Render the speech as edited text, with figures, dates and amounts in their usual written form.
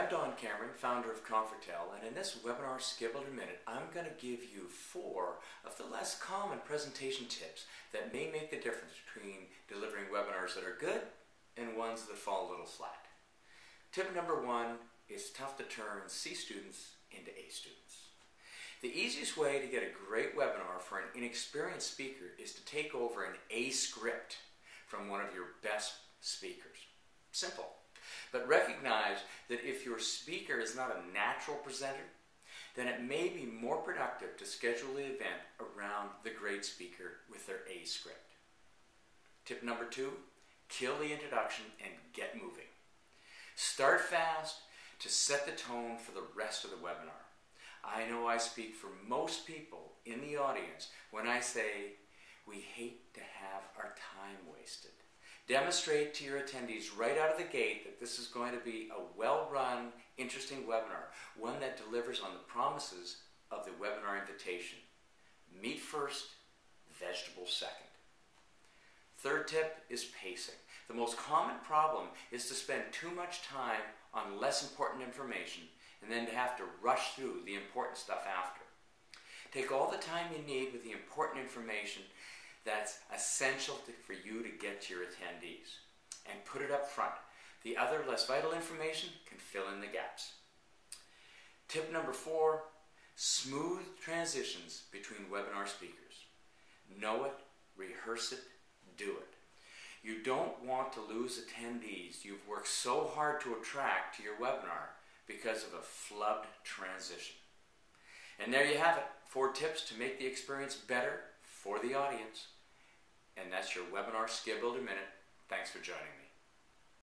I'm Don Cameron, founder of ConferTel, and in this webinar Skill Builder Minute, I'm going to give you 4 of the less common presentation tips that may make the difference between delivering webinars that are good and ones that fall a little flat. Tip number 1 is tough to turn C students into A students. The easiest way to get a great webinar for an inexperienced speaker is to take over an A script from one of your best speakers. Simple. But recognize that if your speaker is not a natural presenter, then it may be more productive to schedule the event around the great speaker with their A script. Tip number 2, kill the introduction and get moving. Start fast to set the tone for the rest of the webinar. I know I speak for most people in the audience when I say we hate to have our time wasted. Demonstrate to your attendees right out of the gate that this is going to be a well-run, interesting webinar, one that delivers on the promises of the webinar invitation. Meat first, vegetables second. Third tip is pacing. The most common problem is to spend too much time on less important information and then to have to rush through the important stuff after. Take all the time you need with the important information that's essential for you to get to your attendees and put it up front. The other less vital information can fill in the gaps. Tip number 4, smooth transitions between webinar speakers. Know it, rehearse it, do it. You don't want to lose attendees you've worked so hard to attract to your webinar because of a flubbed transition. And there you have it, 4 tips to make the experience better for the audience. And that's your webinar Skill Builder Minute. Thanks for joining me.